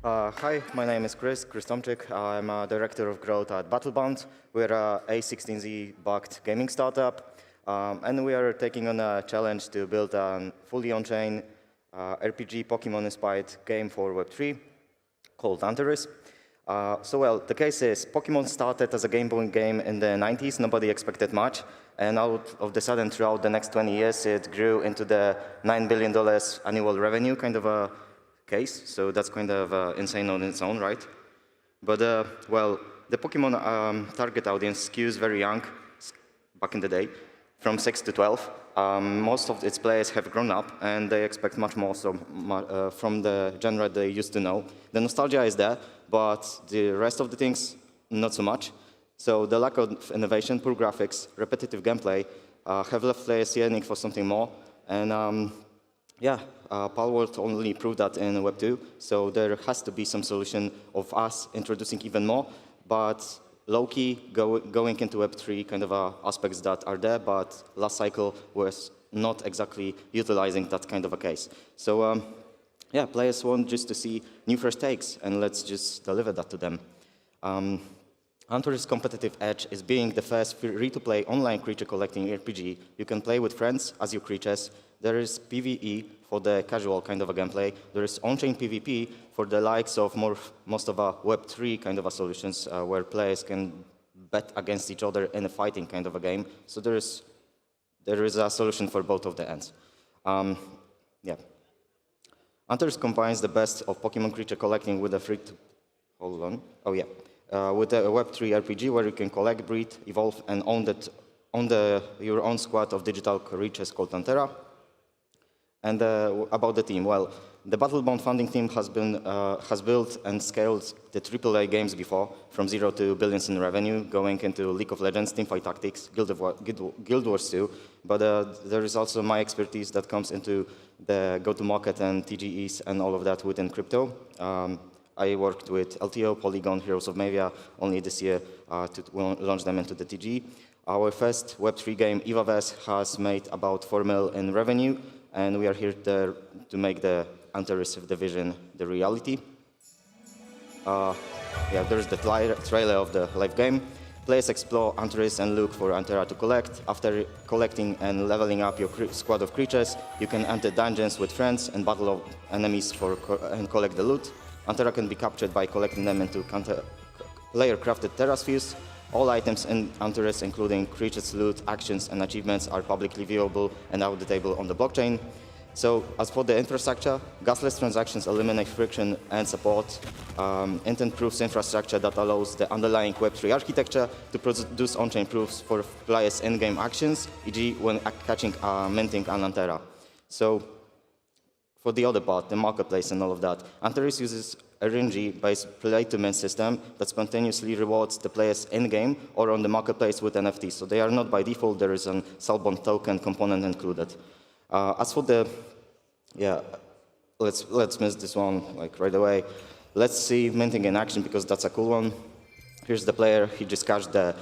Hi, my name is Chris Tomczyk. I'm a director of growth at Battlebound. We're a A16Z-backed gaming startup, and we are taking on a challenge to build a fully on-chain RPG Pokemon-inspired game for Web3 called Antares. The case is Pokemon started as a Game Boy game in the 90s. Nobody expected much. And out of the sudden, throughout the next 20 years, it grew into the $9 billion annual revenue kind of a case. So that's kind of insane on its own, right? But, the Pokemon target audience skews very young back in the day, from 6 to 12. Most of its players have grown up, and they expect much more from the genre they used to know. The nostalgia is there, but the rest of the things, not so much. So the lack of innovation, poor graphics, repetitive gameplay have left players yearning for something more. And Palworld only proved that in Web 2. So there has to be some solution of us introducing even more, but low-key going into Web 3 kind of aspects that are there, but last cycle was not exactly utilizing that kind of a case. So players want just to see new fresh takes, and let's just deliver that to them. Antares' competitive edge is being the first free-to-play online creature collecting RPG. You can play with friends as your creatures. There is PvE for the casual kind of a gameplay. There is on-chain PvP for the likes of most of our Web3 kind of a solutions where players can bet against each other in a fighting kind of a game. So there is a solution for both of the ends. Antares combines the best of Pokemon creature collecting with a with a Web3 RPG where you can collect, breed, evolve, and own your own squad of digital creatures called Antera. And about the team, well, the Battlebound founding team has built and scaled the AAA games before, from 0 to billions in revenue, going into League of Legends, Teamfight Tactics, Guild Wars 2. But there is also my expertise that comes into the go-to-market and TGEs and all of that within crypto. I worked with LTO, Polygon, Heroes of Mavia, only this year to launch them into the TG. Our first Web3 game, EvaVerse, has made about 4 mil in revenue, and we are here to make the Antares division the reality. There's the trailer of the live game. Players explore Antares and look for Antera to collect. After collecting and leveling up your squad of creatures, you can enter dungeons with friends and battle enemies and collect the loot. Antera can be captured by collecting them into player-crafted Terraspheres. All items in Antares, including creatures, loot, actions, and achievements, are publicly viewable and auditable on the blockchain. So, as for the infrastructure, gasless transactions eliminate friction and support intent-proofs infrastructure that allows the underlying Web3 architecture to produce on-chain proofs for players' in-game actions, e.g. when catching minting an Antera. So, for the other part, the marketplace and all of that, Antares uses a RNG-based play-to-mint system that spontaneously rewards the players in-game or on the marketplace with NFTs. So they are not by default. There is an Salbon token component included. As for the, let's miss this one right away. Let's see minting in action because that's a cool one. Here's the player. He just cashed the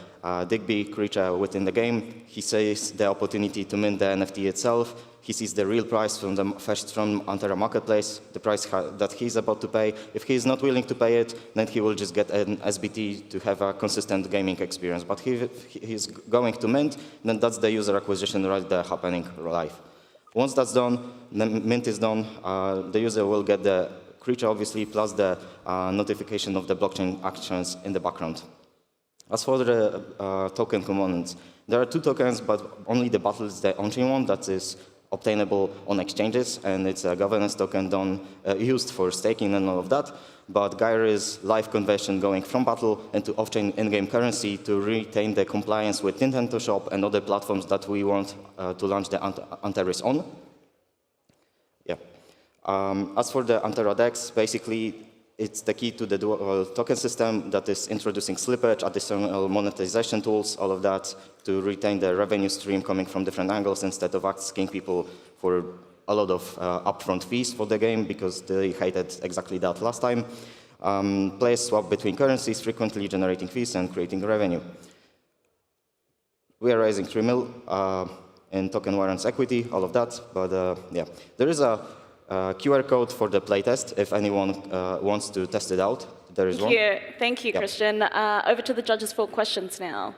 Digby creature within the game. He sees the opportunity to mint the NFT itself. He sees the real price fetched from Antera Marketplace, the price that he's about to pay. If he's not willing to pay it, then he will just get an SBT to have a consistent gaming experience. But if he's going to mint, then that's the user acquisition right there happening live. Once that's done, the mint is done, the user will get the creature, obviously, plus the notification of the blockchain actions in the background. As for the token components, there are 2 tokens, but only the Battle is the on-chain one that is obtainable on exchanges, and it's a governance token used for staking and all of that. But Gyre is live conversion going from Battle into off-chain in-game currency to retain the compliance with Nintendo Shop and other platforms that we want to launch the Antares on. As for the Antera DEX, basically, it's the key to the dual token system that is introducing slippage, additional monetization tools, all of that, to retain the revenue stream coming from different angles instead of asking people for a lot of upfront fees for the game because they hated exactly that last time. Players swap between currencies, frequently generating fees and creating revenue. We are raising 3 mil in token warrants equity, all of that, but there is a QR code for the playtest if anyone wants to test it out. There is one. Thank you, Yep. Christian. Over to the judges for questions now.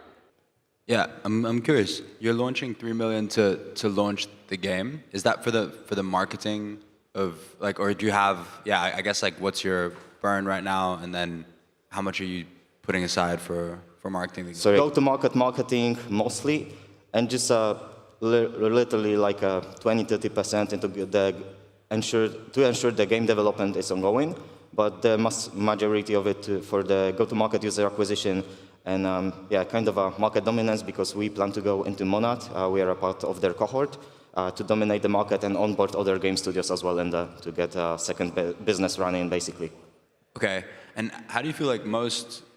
Yeah, I'm curious. You're launching 3 million to launch the game. Is that for the marketing of like, or do you have? Yeah, I guess like, what's your burn right now, and then how much are you putting aside for marketing the game? So go-to-market marketing mostly, and just literally like 20-30% into to ensure the game development is ongoing. But the majority of it for the go-to-market user acquisition and yeah, kind of a market dominance, because we plan to go into Monad. We are a part of their cohort to dominate the market and onboard other game studios as well, and to get a second business running, basically. Okay, and how do you feel like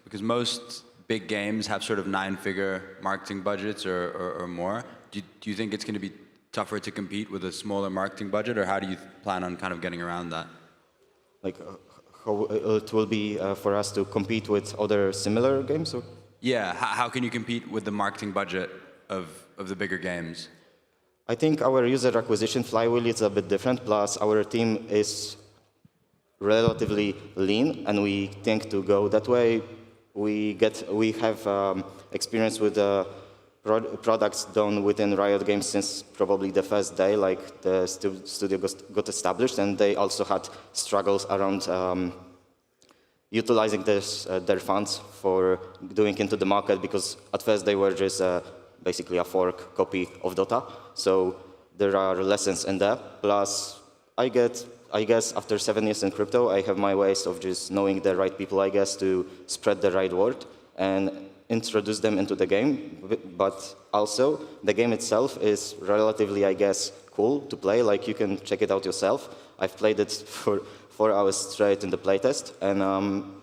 because most big games have sort of 9-figure marketing budgets or more. Do you think it's going to be tougher to compete with a smaller marketing budget, or how do you plan on kind of getting around that? Like how it will be for us to compete with other similar games? Or? Yeah, how can you compete with the marketing budget of the bigger games? I think our user acquisition flywheel is a bit different, plus our team is relatively lean, and we think to go that way. We have experience with products done within Riot Games since probably the first day, like the studio got established, and they also had struggles around utilizing their funds for doing into the market, because at first they were just basically a fork copy of Dota. So there are lessons in that. Plus, I guess after 7 years in crypto, I have my ways of just knowing the right people, I guess, to spread the right word and introduce them into the game. But also, the game itself is relatively, I guess, cool to play. Like, you can check it out yourself. I've played it for 4 hours straight in the playtest, and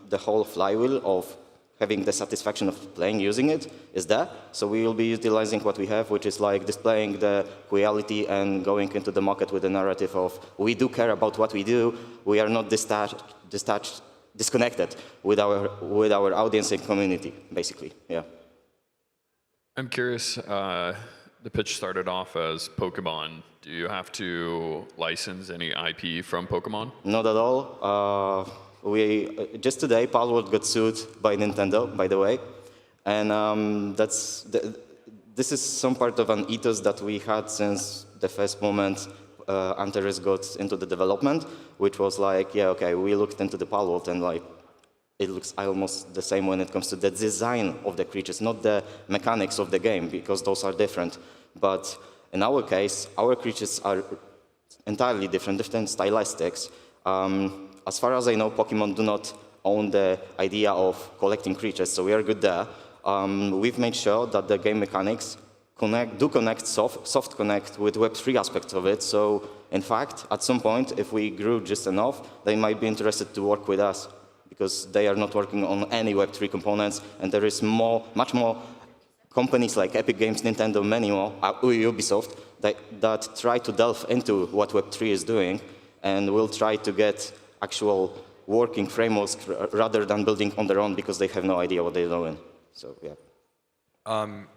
the whole flywheel of having the satisfaction of playing using it is there. So we will be utilizing what we have, which is like displaying the quality and going into the market with the narrative of we do care about what we do. We are not disconnected with our audience and community, basically. Yeah. I'm curious. The pitch started off as Pokemon. Do you have to license any IP from Pokemon? Not at all. Just today, Palworld got sued by Nintendo, by the way, and this is some part of an ethos that we had since the first moment Antares got into the development, which was like, yeah, okay, we looked into the Palworld, and like it looks almost the same when it comes to the design of the creatures, not the mechanics of the game, because those are different. But in our case, our creatures are entirely different stylistics. As far as I know, Pokemon do not own the idea of collecting creatures, so we are good there. We've made sure that the game mechanics soft connect with Web3 aspects of it. So, in fact, at some point, if we grew just enough, they might be interested to work with us, because they are not working on any Web3 components, and there is much more companies like Epic Games, Nintendo, many more, Ubisoft, that try to delve into what Web3 is doing, and will try to get actual working frameworks rather than building on their own, because they have no idea what they're doing. So, yeah.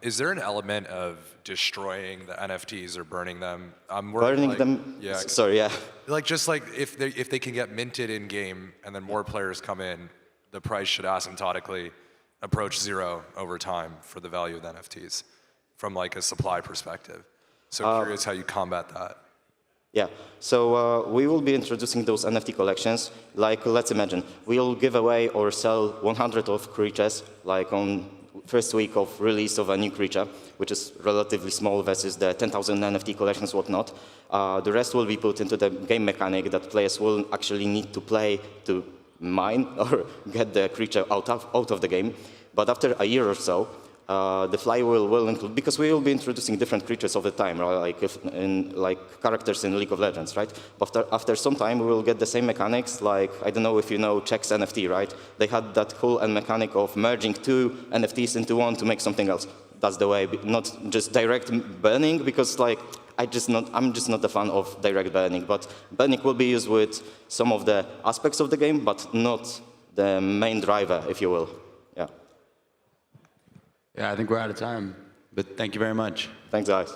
Is there an element of destroying the NFTs or burning them? Burning them? Yeah. Sorry, yeah. Like, just like if they can get minted in game and then more players come in, the price should asymptotically approach zero over time for the value of the NFTs from like a supply perspective. So curious how you combat that. Yeah, so we will be introducing those NFT collections. Like, let's imagine, we'll give away or sell 100 of creatures, like on first week of release of a new creature, which is relatively small versus the 10,000 NFT collections, whatnot. The rest will be put into the game mechanic that players will actually need to play to mine or get the creature out of the game. But after a year or so, the flywheel will include, because we will be introducing different creatures all the time, right? like characters in League of Legends, right? After some time, we will get the same mechanics, like, I don't know if you know Check's NFT, right? They had that cool mechanic of merging 2 NFTs into one to make something else. That's the way, not just direct burning, because like, I'm just not a fan of direct burning, but burning will be used with some of the aspects of the game, but not the main driver, if you will. Yeah. Yeah, I think we're out of time, but thank you very much. Thanks, guys.